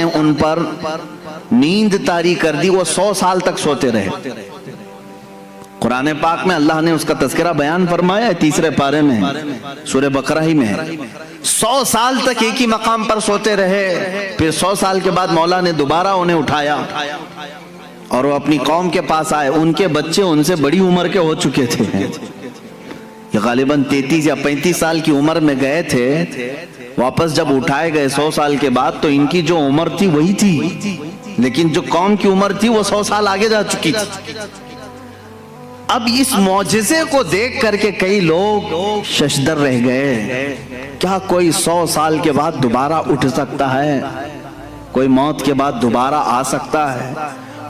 ان پر نیند طاری کر دی، وہ 100 سال تک سوتے رہے۔ قرآن پاک میں اللہ نے اس کا تذکرہ بیان فرمایا ہے، 3 پارے میں سورہ بقرہ ہی میں ہے۔ 100 سال تک ایک ہی مقام پر سوتے رہے، پھر 100 سال کے بعد مولا نے دوبارہ انہیں اٹھایا اور وہ اپنی قوم کے پاس آئے۔ ان کے بچے ان سے بڑی عمر کے ہو چکے تھے، یہ غالباً 33 یا 35 سال کی عمر میں گئے تھے۔ واپس جب اٹھائے گئے 100 سال کے بعد تو ان کی جو عمر تھی وہی تھی، لیکن جو قوم کی عمر تھی وہ 100 سال آگے جا چکی تھی۔ اب اس معجزے کو دیکھ کر کے کئی لوگ ششدر رہ گئے، کیا کوئی 100 سال کے بعد دوبارہ اٹھ سکتا ہے؟ کوئی موت کے بعد دوبارہ آ سکتا ہے؟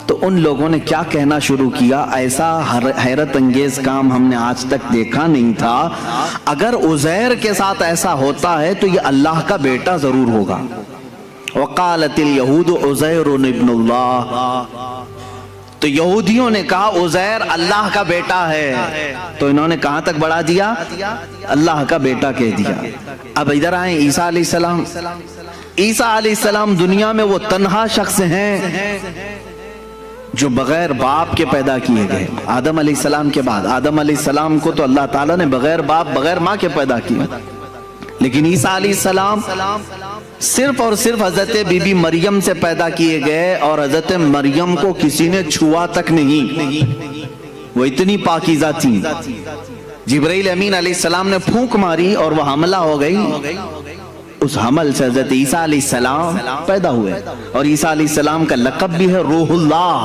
تو ان لوگوں نے کیا کہنا شروع کیا، ایسا حیرت انگیز کام ہم نے آج تک دیکھا نہیں تھا۔ اگر عزیر کے ساتھ ایسا ہوتا ہے تو یہ اللہ کا بیٹا ضرور ہوگا۔ وقالت اليہود عزیر ابن اللہ، تو یہودیوں نے کہا عزیر اللہ کا بیٹا ہے، تو انہوں نے کہاں تک بڑھا دیا؟ اللہ کا بیٹا کہہ دیا۔ اب ادھر آئیں عیسیٰ علیہ السلام۔ عیسیٰ علیہ السلام دنیا میں وہ تنہا شخص ہیں جو بغیر باپ کے پیدا کیے گئے۔ آدم علیہ السلام کے بعد، آدم علیہ السلام کو تو اللہ تعالیٰ نے بغیر باپ بغیر ماں کے پیدا کیا، لیکن عیسیٰ علیہ السلام صرف اور صرف حضرت بی بی مریم سے پیدا کیے گئے، اور حضرت مریم کو کسی نے چھوا تک نہیں، وہ اتنی پاکیزہ تھی۔ جبرائیل امین علیہ السلام نے پھونک ماری اور وہ حملہ ہو گئی، اس حمل سے حضرت عیسیٰ علیہ السلام پیدا ہوئے، اور عیسیٰ علیہ السلام کا لقب بھی ہے روح اللہ۔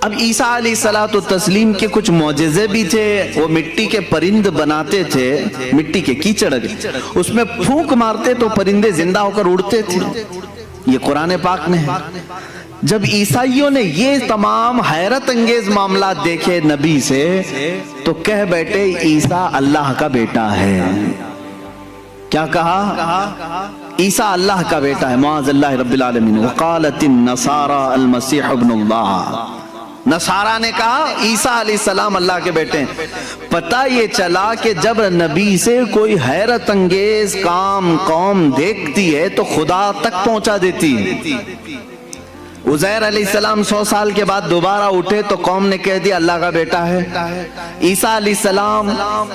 اب عیسیٰ علیہ السلام کے کچھ معجزے بھی تھے، وہ مٹی کے پرند بناتے تھے، مٹی کے کیچڑ اس میں پھونک مارتے تو پرندے زندہ ہو کر اڑتے تھے، یہ قرآن پاک میں ہے۔ جب عیسائیوں نے یہ تمام حیرت انگیز معاملات دیکھے نبی سے تو کہہ بیٹھے عیسیٰ اللہ کا بیٹا ہے۔ کیا کہا؟ عیسیٰ اللہ کا بیٹا ہے، معاذ اللہ رب العالمین۔ وقالت النصارى المسیح ابن اللہ، نصارہ نے کہا عیسیٰ علیہ السلام اللہ کے بیٹے ہیں۔ پتہ یہ چلا کہ جب نبی سے کوئی حیرت انگیز کام قوم دیکھتی ہے تو خدا تک پہنچا دیتی ہے۔ عزیر علیہ السلام 100 سال کے بعد دوبارہ اٹھے تو قوم نے کہہ دیا اللہ کا بیٹا ہے۔ عیسیٰ علیہ السلام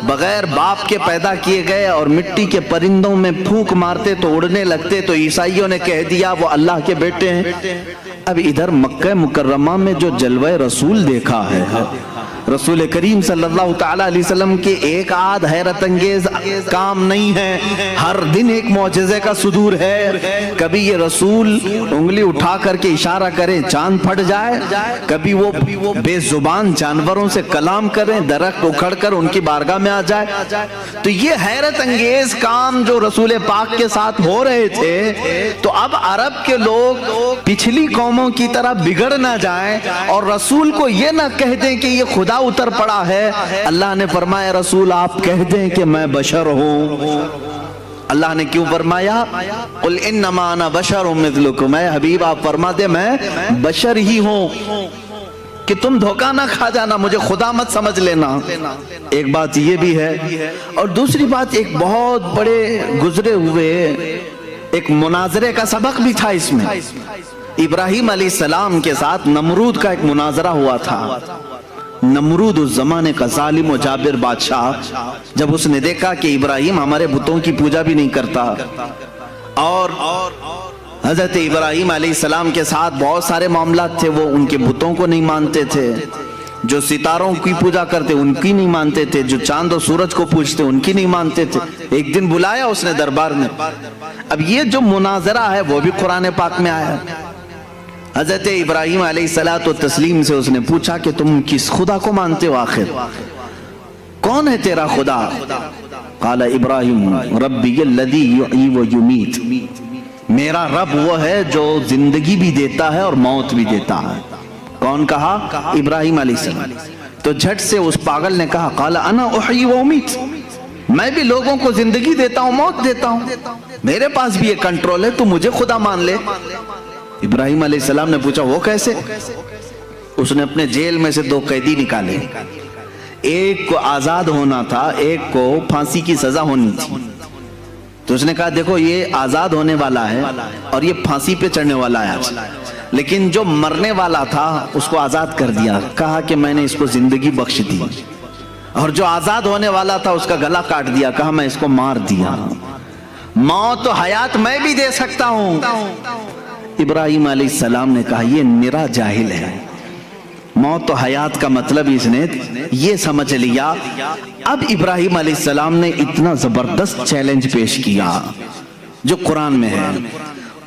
بغیر باپ کے پیدا کیے گئے اور مٹی کے پرندوں میں پھونک مارتے تو اڑنے لگتے، تو عیسائیوں نے کہہ دیا وہ اللہ کے بیٹے ہیں۔ اب ادھر مکہ مکرمہ میں جو جلوہ رسول دیکھا ہے، رسول کریم صلی اللہ تعالیٰ علیہ وسلم کے ایک آدھ حیرت انگیز کام نہیں ہے، ہر دن ایک معجزے کا صدور ہے۔ کبھی یہ رسول انگلی اٹھا کر کے اشارہ کریں چاند پھٹ جائے، کبھی وہ بے زبان جانوروں سے کلام کریں درخت اکھڑ کر ان کی بارگاہ میں آ جائے۔ تو یہ حیرت انگیز کام جو رسول پاک کے ساتھ ہو رہے تھے، تو اب عرب کے لوگ پچھلی قوموں کی طرح بگڑ نہ جائیں اور رسول کو یہ نہ کہہ دیں کہ یہ خدا اتر پڑا ہے۔ اللہ نے فرمایا رسول آپ کہہ دیں کہ میں بشر ہوں۔ اللہ نے کیوں فرمایا قل انما انا بشر مثلکم، اے حبیب آپ فرما دیں میں بشر ہی ہوں، کہ تم دھوکہ نہ کھا جانا، مجھے خدا مت سمجھ لینا۔ ایک بات یہ بھی ہے، اور دوسری بات ایک بہت بڑے گزرے ہوئے ایک مناظرے کا سبق بھی تھا اس میں۔ ابراہیم علیہ السلام کے ساتھ نمرود کا ایک مناظرہ ہوا تھا۔ نمرود اس زمانے کا ظالم و جابر بادشاہ، جب اس نے دیکھا کہ ابراہیم ہمارے بتوں کی پوجا بھی نہیں کرتا، اور حضرت ابراہیم علیہ السلام کے ساتھ بہت سارے معاملات تھے، وہ ان کے بتوں کو نہیں مانتے تھے، جو ستاروں کی پوجا کرتے ان کی نہیں مانتے تھے، جو چاند و سورج کو پوجتے ان کی نہیں مانتے تھے۔ ایک دن بلایا اس نے دربار میں۔ اب یہ جو مناظرہ ہے وہ بھی قرآن پاک میں آیا۔ حضرت ابراہیم علیہ السلام سے اس نے پوچھا کہ تم کس خدا کو مانتے ہو، آخر کون ہے تیرا خدا؟ قال ابراہیم ربی الذی یحیی و یمیت، میرا رب وہ ہے جو زندگی بھی دیتا ہے اور موت بھی دیتا ہے۔ کون کہا؟ ابراہیم علیہ السلام۔ تو جھٹ سے اس پاگل نے کہا قال انا احیی و امیت، میں بھی لوگوں کو زندگی دیتا ہوں موت دیتا ہوں، میرے پاس بھی یہ کنٹرول ہے، تو مجھے خدا مان لے۔ ابراہیم علیہ السلام نے پوچھا وہ کیسے؟ اس نے اپنے جیل میں سے 2 قیدی نکالے، ایک کو آزاد ہونا تھا، ایک کو پھانسی کی سزا ہونی تھی۔ تو اس نے کہا دیکھو یہ آزاد ہونے والا ہے اور یہ پھانسی پہ چڑھنے والا ہے آج، لیکن جو مرنے والا تھا اس کو آزاد کر دیا، کہا کہ میں نے اس کو زندگی بخش دی، اور جو آزاد ہونے والا تھا اس کا گلا کاٹ دیا، کہا میں اس کو مار دیا، موت و حیات میں بھی دے سکتا ہوں۔ ابراہیم علیہ السلام نے کہا یہ نرا جاہل ہے، موت و حیات کا مطلب اس نے یہ سمجھ لیا۔ اب ابراہیم علیہ السلام نے اتنا زبردست چیلنج پیش کیا جو قرآن میں ہے،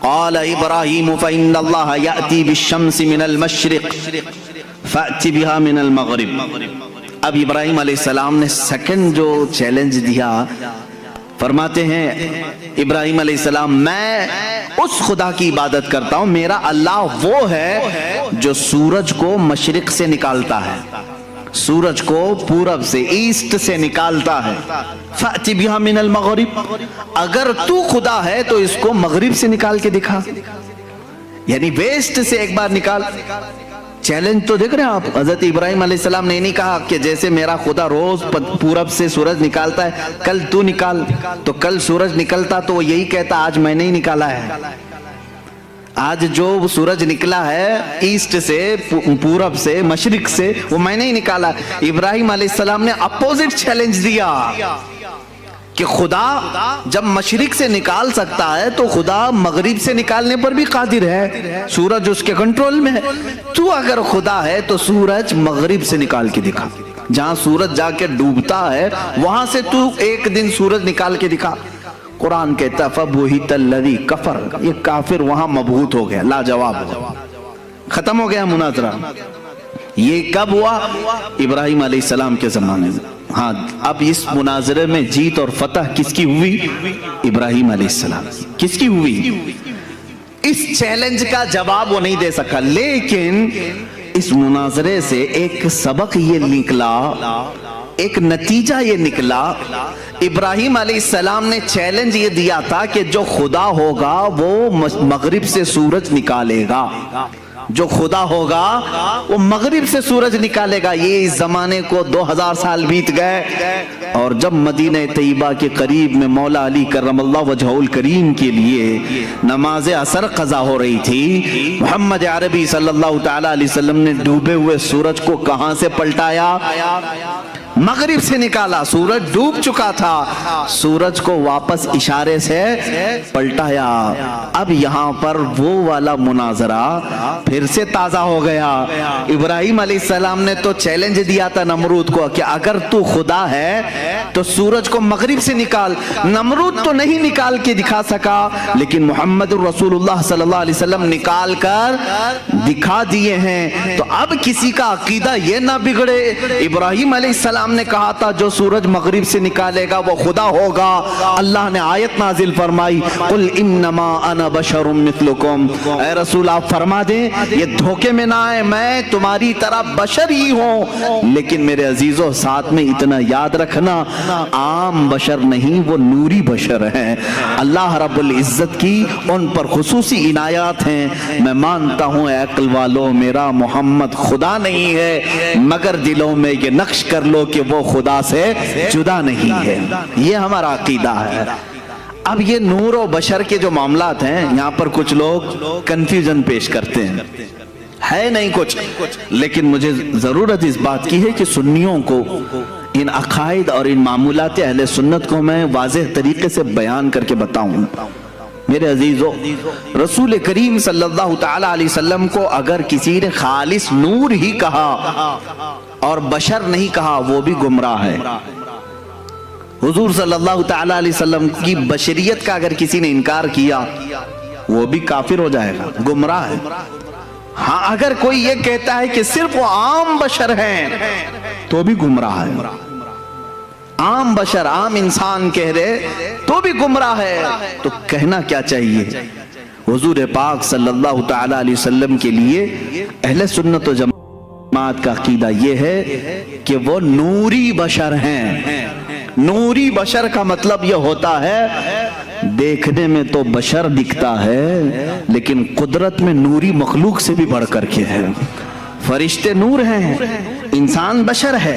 قال ابراہیم فإن اللہ یأتی بالشمس من المشرق فأتی بها من المغرب۔ اب ابراہیم علیہ السلام نے سیکنڈ جو چیلنج دیا، فرماتے ہیں ابراہیم علیہ السلام میں اس خدا کی عبادت کرتا ہوں، میرا اللہ وہ ہے جو سورج کو مشرق سے نکالتا ہے، سورج کو پورب سے ایسٹ سے نکالتا ہے، فأتی بها من المغرب، اگر تو خدا ہے تو اس کو مغرب سے نکال کے دکھا، یعنی ویسٹ سے ایک بار نکال۔ چیلنج تو دیکھ رہے ہیں آپ، حضرت ابراہیم علیہ السلام نے نہیں کہا کہ جیسے میرا خدا روز پورب سے سورج نکالتا ہے کل تو نکال، تو کل سورج نکلتا تو وہ یہی کہتا آج میں نے ہی نکالا ہے، آج جو سورج نکلا ہے ایسٹ سے، پورب سے، مشرق سے، وہ میں نے ہی نکالا۔ ابراہیم علیہ السلام نے اپوزٹ چیلنج دیا کہ خدا جب مشرق سے نکال سکتا ہے تو خدا مغرب سے نکالنے پر بھی قادر ہے، سورج اس کے کنٹرول میں ہے، تو اگر خدا ہے تو سورج مغرب سے نکال کے دکھا، جہاں سورج جا کے ڈوبتا ہے وہاں سے تو ایک دن سورج نکال کے دکھا۔ قرآن کہتا فَبُهِتَ الَّذِي كَفَرَ، یہ کافر وہاں مبہوت ہو گیا، لاجواب ہو گیا، ختم ہو گیا مناظرہ۔ یہ کب ہوا؟ ابراہیم علیہ السلام کے زمانے میں۔ ہاں اب اس مناظرے میں جیت اور فتح کس کی ہوئی؟ ابراہیم علیہ السلام کس کی ہوئی؟ اس چیلنج کا جواب وہ نہیں دے سکا، لیکن اس مناظرے سے ایک سبق یہ نکلا، ایک نتیجہ یہ نکلا۔ ابراہیم علیہ السلام نے چیلنج یہ دیا تھا کہ جو خدا ہوگا وہ مغرب سے سورج نکالے گا، جو خدا ہوگا وہ مغرب سے سورج نکالے گا۔ یہ اس زمانے کو 2000 سال بیت گئے، اور جب مدینہ طیبہ کے قریب میں مولا علی کرم اللہ وجہہ الکریم کے لیے نماز عصر قضا ہو رہی تھی، محمد عربی صلی اللہ تعالی علیہ وسلم نے ڈوبے ہوئے سورج کو کہاں سے پلٹایا؟ مغرب سے نکالا، سورج ڈوب چکا تھا، سورج کو واپس اشارے سے پلٹایا۔ اب یہاں پر وہ والا مناظرہ پھر سے تازہ ہو گیا۔ ابراہیم علیہ السلام نے تو چیلنج دیا تھا نمرود کو کہ اگر تو خدا ہے تو سورج کو مغرب سے نکال، نمرود تو نہیں نکال کے دکھا سکا، لیکن محمد رسول اللہ صلی اللہ علیہ وسلم نکال کر دکھا دیے ہیں۔ تو اب کسی کا عقیدہ یہ نہ بگڑے۔ ابراہیم علیہ السلام نے کہا تھا جو سورج مغرب سے نکالے گا وہ خدا ہوگا، اللہ نے آیت نازل فرمائی قل انما انا بشر مثلکم، اے رسول آپ فرما دیں یہ دھوکے میں نہ آئے، میں تمہاری طرح بشر ہی ہوں، لیکن میرے عزیزوں ساتھ میں اتنا یاد رکھنا عام بشر نہیں، وہ نوری بشر ہیں، اللہ رب العزت کی ان پر خصوصی عنایات ہیں۔ میں مانتا ہوں اے عقل والو میرا محمد خدا نہیں ہے، مگر دلوں میں یہ نقش کر لو کہ وہ خدا سے جدا نہیں ہے، یہ ہمارا عقیدہ ہے۔ اب یہ نور و بشر کے جو معاملات ہیں یہاں پر کچھ لوگ کنفیوژن پیش کرتے ہیں، ہے نہیں کچھ، لیکن مجھے ضرورت اس بات کی ہے کہ سنیوں کو ان عقائد اور ان معمولات اہل سنت کو میں واضح طریقے سے بیان کر کے بتاؤں۔ میرے عزیزو رسول کریم صلی اللہ تعالی علیہ وسلم کو اگر کسی نے خالص نور ہی کہا اور بشر نہیں کہا وہ بھی گمراہ ہے۔ حضور صلی اللہ تعالی علیہ وسلم کی بشریت کا اگر کسی نے انکار کیا وہ بھی کافر ہو جائے گا، گمراہ ہے۔ ہاں اگر کوئی یہ کہتا ہے کہ صرف وہ عام بشر ہیں تو بھی گمراہ ہے، عام بشر عام انسان کہہ رہے تو بھی گمراہ ہے۔ تو کہنا کیا چاہیے؟ حضور پاک صلی اللہ تعالی علیہ وسلم کے لیے اہل سنت و جماعت کا عقیدہ یہ ہے کہ وہ نوری بشر ہیں۔ نوری بشر کا مطلب یہ ہوتا ہے دیکھنے میں تو بشر دکھتا ہے لیکن قدرت میں نوری مخلوق سے بھی بڑھ کر کے ہے۔ فرشتے نور ہیں، انسان بشر ہے،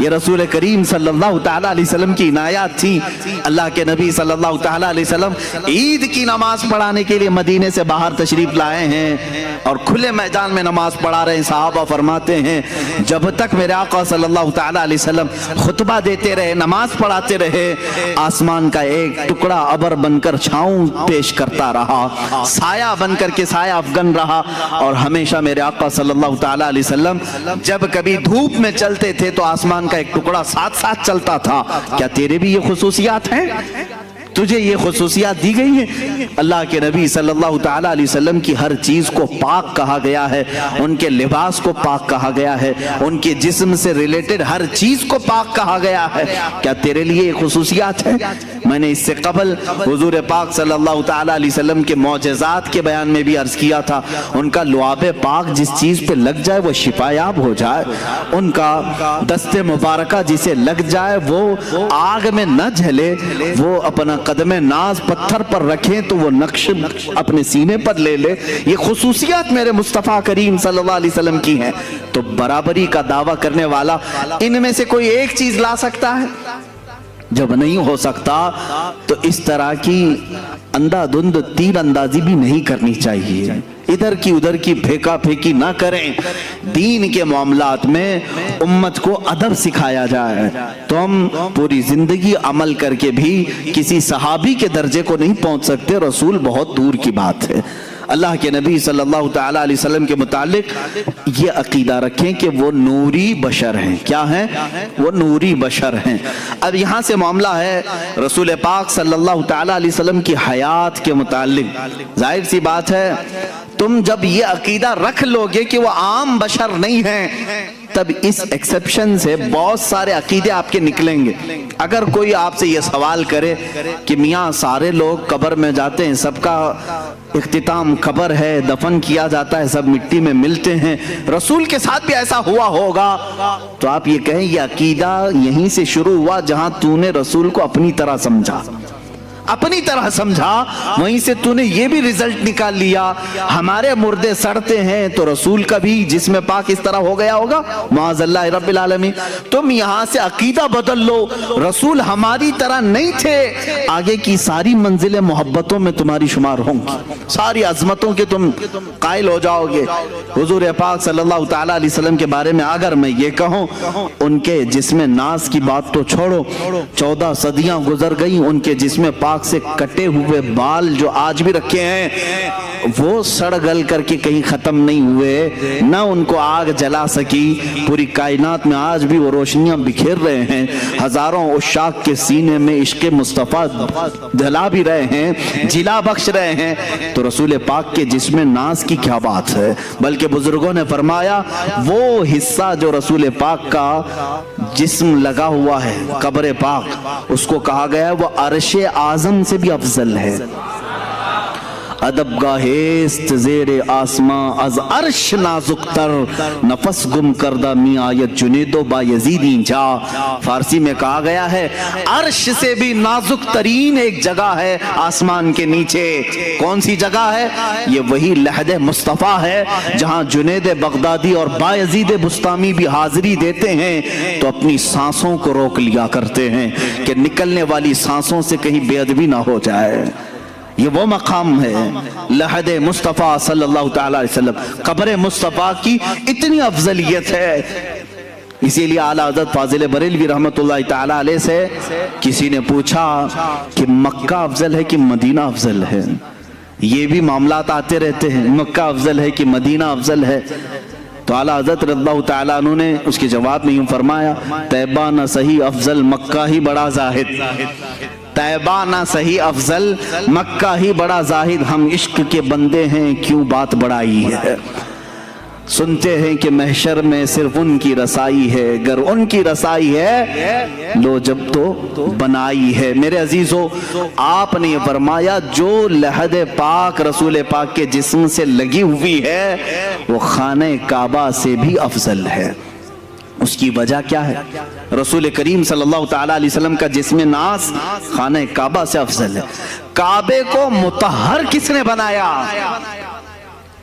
یہ رسول کریم صلی اللہ تعالیٰ علیہ وسلم کی عنایات تھی۔ اللہ کے نبی صلی اللہ تعالیٰ علیہ وسلم عید کی نماز پڑھانے کے لیے مدینے سے باہر تشریف لائے ہیں اور کھلے میدان میں نماز پڑھا رہے ہیں۔ صحابہ فرماتے ہیں جب تک میرے آقا صلی اللہ تعالیٰ علیہ وسلم خطبہ دیتے رہے، نماز پڑھاتے رہے، آسمان کا ایک ٹکڑا ابر بن کر چھاؤں پیش کرتا رہا، سایہ بن کر کے سایہ افغن رہا، اور ہمیشہ میرے آقا صلی اللہ تعالیٰ علیہ وسلم جب کبھی دھوپ میں چلتے تھے تو آسمان کا ایک ٹکڑا ساتھ ساتھ چلتا تھا۔ کیا تیرے بھی یہ خصوصیات ہیں؟ تجھے یہ خصوصیات دی گئی ہیں؟ اللہ کے نبی صلی اللہ تعالیٰ علیہ وسلم کی ہر چیز کو پاک کہا گیا ہے، ان کے لباس کو پاک کہا گیا ہے، ان کے جسم سے ریلیٹڈ ہر چیز کو پاک کہا گیا ہے۔ کیا تیرے لیے یہ خصوصیات ہیں؟ میں نے اس سے قبل حضور پاک صلی اللہ تعالیٰ علیہ وسلم کے معجزات کے بیان میں بھی عرض کیا تھا، ان کا لعاب پاک جس چیز پہ لگ جائے وہ شفایاب ہو جائے، ان کا دست مبارکہ جسے لگ جائے وہ آگ میں نہ جھلے، وہ اپنا قدم ناز پتھر پر رکھیں تو وہ نقش اپنے سینے پر لے لے۔ یہ خصوصیات میرے مصطفیٰ کریم صلی اللہ علیہ وسلم کی ہیں۔ تو برابری کا دعویٰ کرنے والا ان میں سے کوئی ایک چیز لا سکتا ہے؟ جب نہیں ہو سکتا تو اس طرح کی اندھا دھند تیر اندازی بھی نہیں کرنی چاہیے، ادھر کی ادھر کی پھینکا پھینکی نہ کریں۔ دین کے معاملات میں امت کو ادب سکھایا جائے تو ہم پوری زندگی عمل کر کے بھی کسی صحابی کے درجے کو نہیں پہنچ سکتے، رسول بہت دور کی بات ہے۔ اللہ کے نبی صلی اللہ تعالیٰ علیہ وسلم کے متعلق یہ عقیدہ رکھیں کہ وہ نوری بشر ہیں۔ کیا ہیں؟ وہ نوری بشر ہیں۔ اب یہاں سے معاملہ ہے رسول پاک صلی اللہ تعالیٰ علیہ وسلم کی حیات کے متعلق۔ ظاہر سی بات ہے تم جب یہ عقیدہ رکھ لو گے کہ وہ عام بشر نہیں ہیں، تب اس ایکسپشن سے بہت سارے عقیدے آپ کے نکلیں گے۔ اگر کوئی آپ سے یہ سوال کرے کہ میاں سارے لوگ قبر میں جاتے ہیں، سب کا اختتام قبر ہے، دفن کیا جاتا ہے، سب مٹی میں ملتے ہیں، رسول کے ساتھ بھی ایسا ہوا ہوگا، تو آپ یہ کہیں یہ عقیدہ یہیں سے شروع ہوا جہاں تو نے رسول کو اپنی طرح سمجھا، اپنی طرح سمجھا، وہیں سے تو نے یہ بھی ریزلٹ نکال لیا ہمارے مردے سڑتے ہیں تو رسول کا بھی جسم پاک اس طرح ہو گیا ہوگا، معاذ اللہ رب العالمین۔ تم یہاں سے عقیدہ بدل لو، رسول ہماری طرح نہیں تھے، آگے کی ساری منزلیں محبتوں میں تمہاری شمار ہوں گی، ساری عظمتوں کے تم قائل ہو جاؤ گے۔ حضور پاک صلی اللہ تعالیٰ علیہ وسلم کے بارے میں اگر میں یہ کہوں، ان کے جسم ناز کی بات تو چھوڑو، 14 صدیاں گزر گئیں، ان کے جسم پاک سے کٹے ہوئے بال جو آج بھی رکھے ہیں وہ سڑ گل کر کے کہیں ختم نہیں ہوئے، نہ ان کو آگ جلا سکی، پوری کائنات میں آج بھی وہ روشنیاں بکھیر رہے ہیں، ہزاروں عشاق کے سینے میں عشق مصطفیٰ جلا بھی رہے ہیں، جلا بخش رہے ہیں، تو رسول پاک کے جسم ناز کی کیا بات ہے۔ بلکہ بزرگوں نے فرمایا وہ حصہ جو رسول پاک کا جسم لگا ہوا ہے قبر پاک، اس کو کہا گیا ہے وہ عرش اعظم سے بھی افضل ہے۔ ادب گاہست زیر آسماں از عرش نازک تر، نفس گم کردہ می آیت جنید و بایزیدی جا۔ فارسی میں کہا گیا ہے عرش سے بھی نازک ترین ایک جگہ ہے آسمان کے نیچے۔ کون سی جگہ ہے؟ یہ وہی لحد مصطفیٰ ہے جہاں جنید بغدادی اور بایزید بسطامی بھی حاضری دیتے ہیں تو اپنی سانسوں کو روک لیا کرتے ہیں کہ نکلنے والی سانسوں سے کہیں بے ادبی نہ ہو جائے۔ یہ وہ مقام ہے لحد مصطفیٰ صلی اللہ تعالیٰ علیہ وسلم، قبر مصطفیٰ کی اتنی افضلیت ہے۔ اسی لیے اعلیٰ حضرت فاضل بریلوی رحمت اللہ تعالیٰ علیہ سے کسی نے پوچھا کہ مکہ افضل ہے کہ مدینہ افضل ہے؟ یہ بھی معاملات آتے رہتے ہیں، مکہ افضل ہے کہ مدینہ افضل ہے؟ تو اعلیٰ حضرت رضی اللہ تعالیٰ عنہ نے اس کے جواب میں یوں فرمایا، طیبہ نہ صحیح افضل مکہ ہی بڑا زاہد، طیبہ نہ صحیح افضل مکہ ہی بڑا زاہد، ہم عشق کے بندے ہیں کیوں بات بڑائی ہے۔ سنتے ہیں کہ محشر میں صرف ان کی رسائی ہے، گر ان کی رسائی ہے لو جب تو بنائی ہے۔ میرے عزیزو، آپ نے یہ فرمایا جو لحد پاک رسول پاک کے جسم سے لگی ہوئی ہے وہ خانہ کعبہ سے بھی افضل ہے۔ اس کی وجہ کیا ہے؟ رسول کریم صلی اللہ تعالیٰ علیہ وسلم کا جسم ناس خانہ کعبہ سے افضل ہے۔ کعبے کو مطہر کس نے بنایا؟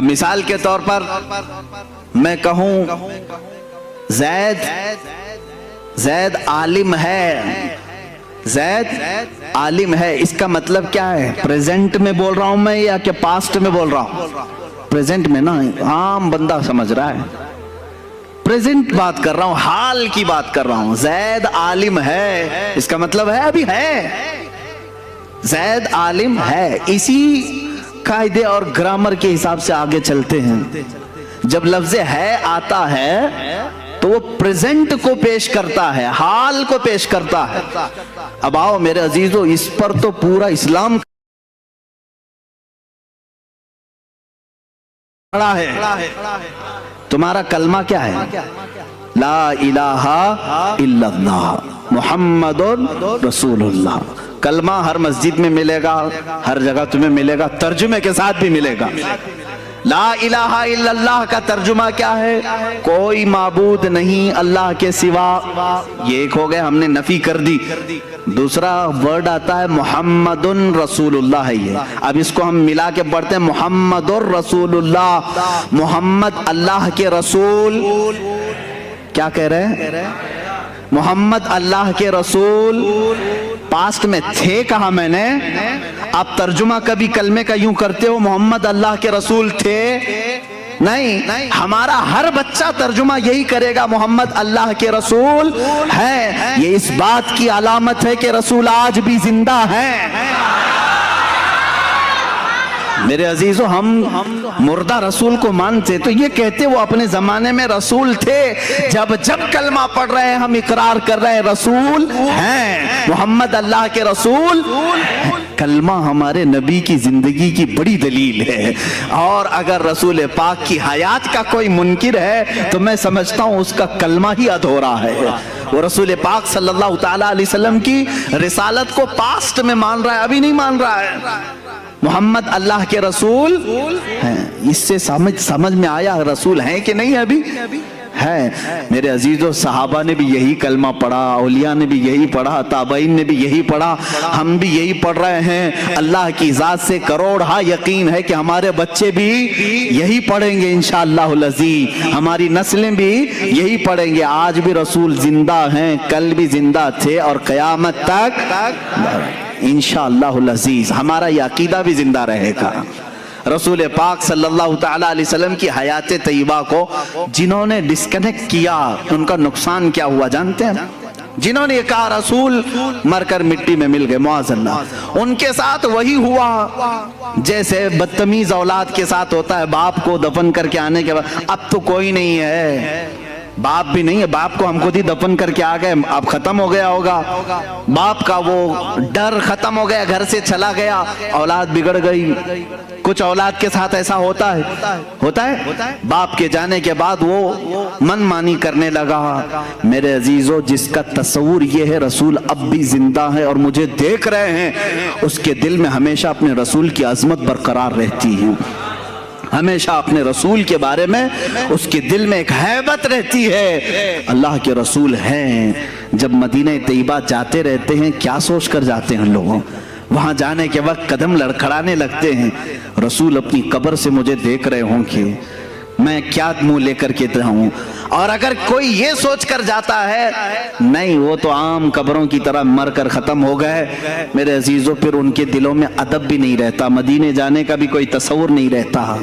اب مثال کے طور پر میں کہوں زید عالم ہے، زید عالم ہے، اس کا مطلب کیا ہے؟ پریزنٹ میں بول رہا ہوں میں یا کہ پاسٹ میں بول رہا ہوں؟ پریزنٹ میں نا، عام بندہ سمجھ رہا ہے، پریزنٹ بات کر رہا ہوں، حال کی بات کر رہا ہوں۔ زید عالم ہے، اس کا مطلب ہے ابھی ہے، زید عالم ہے۔ اسی قاعدے اور گرامر کے حساب سے آگے چلتے ہیں۔ جب لفظ ہے آتا ہے تو وہ پریزنٹ کو پیش کرتا ہے، حال کو پیش کرتا ہے۔ اب آؤ میرے عزیزو، اس پر تو پورا اسلام کھڑا ہے۔ تمہارا کلمہ کیا ہے؟ لا الہ الا اللہ محمد رسول اللہ۔ کلمہ ہر مسجد میں ملے گا، ہر جگہ تمہیں ملے گا، ترجمے کے ساتھ بھی ملے گا۔ لا الہ الا اللہ کا ترجمہ کیا ہے؟ کوئی معبود نہیں اللہ کے سوا، یہ ایک ہو گیا، ہم نے نفی کر دی۔ دوسرا ورڈ آتا ہے محمد رسول اللہ ہے، یہ اب اس کو ہم ملا کے پڑھتے ہیں محمد رسول اللہ، محمد اللہ کے رسول۔ کیا کہہ رہے ہیں؟ محمد اللہ کے رسول۔ پاسٹ میں تھے کہا میں نے، آپ ترجمہ کبھی کلمے کا یوں کرتے ہو محمد اللہ کے رسول تھے؟ نہیں، ہمارا ہر بچہ ترجمہ یہی کرے گا محمد اللہ کے رسول ہے۔ یہ اس بات کی علامت ہے کہ رسول آج بھی زندہ ہیں۔ میرے عزیزو، ہم مردہ رسول کو مانتے تو یہ کہتے وہ اپنے زمانے میں رسول تھے۔ جب کلمہ پڑھ رہے ہیں ہم اقرار کر رہے ہیں رسول ہیں، محمد اللہ کے رسول ہیں۔ کلمہ ہمارے نبی کی زندگی کی بڑی دلیل ہے، اور اگر رسول پاک کی حیات کا کوئی منکر ہے تو میں سمجھتا ہوں اس کا کلمہ ہی ادھورا ہے۔ وہ رسول پاک صلی اللہ تعالیٰ علیہ وسلم کی رسالت کو پاسٹ میں مان رہا ہے، ابھی نہیں مان رہا ہے۔ محمد اللہ کے رسول ہیں، اس سے سمجھ میں آیا رسول ہیں کہ نہیں؟ ابھی ہے۔ میرے عزیزو، صحابہ نے بھی یہی کلمہ پڑھا، اولیاء نے بھی یہی پڑھا، تابعین نے بھی یہی پڑھا، ہم بھی یہی پڑھ رہے ہیں۔ اللہ کی ذات سے کروڑ ہاں یقین ہے کہ ہمارے بچے بھی یہی پڑھیں گے انشاءاللہ العزیز، ہماری نسلیں بھی یہی پڑھیں گے۔ آج بھی رسول زندہ ہیں، کل بھی زندہ تھے، اور قیامت تک انشاءاللہ العزیز ہمارا یہ عقیدہ بھی زندہ رہے گا۔ رسول پاک صلی اللہ تعالیٰ علیہ وسلم کی حیات طیبہ کو جنہوں نے ڈسکنیکٹ کیا، ان کا نقصان کیا ہوا جانتے ہیں؟ جنہوں نے یہ کہا رسول مر کر مٹی میں مل گئے، معاذ اللہ، ان کے ساتھ وہی ہوا جیسے بدتمیز اولاد کے ساتھ ہوتا ہے۔ باپ کو دفن کر کے آنے کے بعد اب تو کوئی نہیں ہے، باپ بھی نہیں ہے، باپ کو ہم خود ہی دفن کر کے آ گئے، اب ختم ہو گیا ہوگا، باپ کا وہ ڈر ختم ہو گیا، گھر سے چلا گیا، اولاد بگڑ گئی۔ کچھ اولاد کے ساتھ ایسا ہوتا ہے، باپ کے جانے کے بعد وہ من مانی کرنے لگا۔ میرے عزیزو، جس کا تصور یہ ہے رسول اب بھی زندہ ہے اور مجھے دیکھ رہے ہیں، اس کے دل میں ہمیشہ اپنے رسول کی عظمت برقرار رہتی ہے، ہمیشہ اپنے رسول کے بارے میں اس کے دل میں ایک ہیبت رہتی ہے۔ اللہ کے رسول ہیں۔ جب مدینہ طیبہ جاتے رہتے ہیں، کیا سوچ کر جاتے ہیں لوگوں؟ وہاں جانے کے وقت قدم لڑکھڑانے لگتے ہیں، رسول اپنی قبر سے مجھے دیکھ رہے ہوں کہ میں کیا منہ لے کر کے رہوں۔ اور اگر کوئی یہ سوچ کر جاتا ہے نہیں وہ تو عام قبروں کی طرح مر کر ختم ہو گئے، میرے عزیزوں، پھر ان کے دلوں میں ادب بھی نہیں رہتا، مدینے جانے کا بھی کوئی تصور نہیں رہتا۔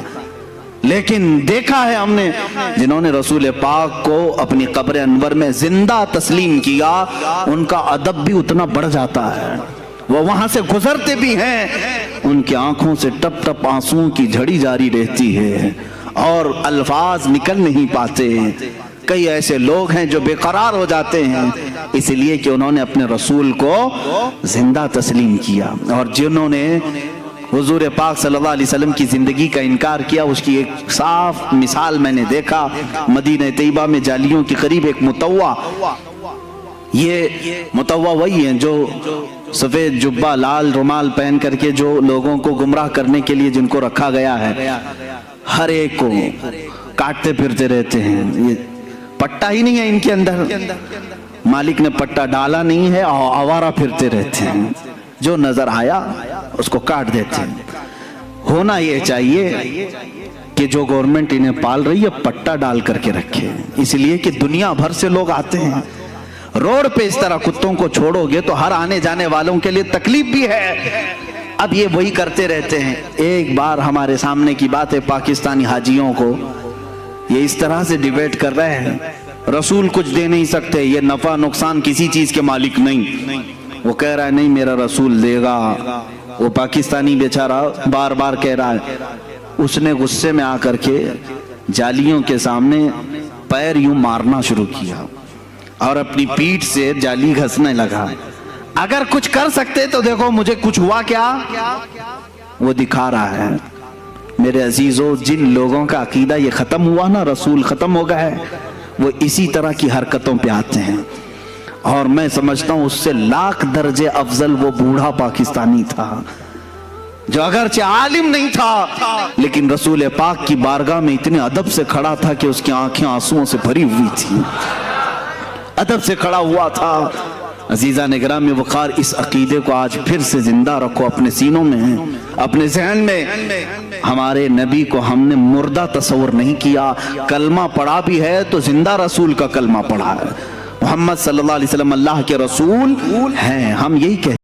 لیکن دیکھا ہے ہم نے جنہوں نے رسول پاک کو اپنی قبر انور میں زندہ تسلیم کیا، ان کا ادب بھی اتنا بڑھ جاتا ہے۔ وہ وہاں سے گزرتے بھی ہیں، ان کی آنکھوں سے ٹپ ٹپ آنسوں کی جھڑی جاری رہتی ہے اور الفاظ نکل نہیں پاتے۔ کئی ایسے لوگ ہیں جو بے قرار ہو جاتے ہیں اس لیے کہ انہوں نے اپنے رسول کو زندہ تسلیم کیا، اور جنہوں نے حضور پاک صلی اللہ علیہ وسلم کی زندگی کا انکار کیا، اس کی ایک صاف مثال میں نے دیکھا مدینہ طیبہ میں جالیوں کے قریب ایک متوع۔ یہ متوع وہی ہیں جو سفید جبہ لال رومال پہن کر کے جو لوگوں کو گمراہ کرنے کے لیے جن کو رکھا گیا ہے، ہر ایک کو کاٹتے پھرتے رہتے ہیں۔ یہ پٹا ہی نہیں ہے ان کے اندر، مالک نے پٹا ڈالا نہیں ہے، آوارہ پھرتے رہتے ہیں، جو نظر آیا اس کو کاٹ دیتے ہیں۔ ہونا یہ چاہیے کہ جو گورنمنٹ انہیں پال رہی ہے پٹا ڈال کر کے رکھے، اس لیے کہ دنیا بھر سے لوگ آتے ہیں۔ روڈ پہ اس طرح کتوں کو چھوڑو گے تو ہر آنے جانے والوں کے لیے تکلیف بھی ہے۔ اب یہ وہی کرتے رہتے ہیں۔ ایک بار ہمارے سامنے کی بات ہے، پاکستانی حاجیوں کو یہ اس طرح سے ڈیبیٹ کر رہے ہیں، رسول کچھ دے نہیں سکتے، یہ نفع نقصان کسی چیز کے مالک نہیں۔ وہ کہہ رہا ہے نہیں میرا رسول دے گا، وہ پاکستانی بیچارہ بار بار کہہ رہا ہے۔ اس نے غصے میں آ کر کے جالیوں کے سامنے پیر یوں مارنا شروع کیا اور اپنی پیٹھ سے جالی گھسنے لگا۔ اگر کچھ کر سکتے تو دیکھو مجھے کچھ ہوا کیا، وہ دکھا رہا ہے۔ میرے عزیزو، جن لوگوں کا عقیدہ یہ ختم ہوا نا، رسول ختم ہو گئے، وہ اسی طرح کی حرکتوں پہ آتے ہیں۔ اور میں سمجھتا ہوں اس سے لاکھ درجے افضل وہ بوڑھا پاکستانی تھا جو اگرچہ عالم نہیں تھا لیکن رسول پاک کی بارگاہ میں اتنے ادب سے کھڑا تھا کہ اس کی آنکھیں آنسوؤں سے بھری ہوئی تھی، ادب سے کھڑا ہوا تھا۔ عزیزان گرامی وقار، اس عقیدے کو آج پھر سے زندہ رکھو اپنے سینوں میں، اپنے ذہن میں۔ ہمارے نبی کو ہم نے مردہ تصور نہیں کیا، کلمہ پڑھا بھی ہے تو زندہ رسول کا کلمہ پڑھا ہے۔ محمد صلی اللہ علیہ وسلم اللہ کے رسول ہیں، ہم یہی کہتے ہیں۔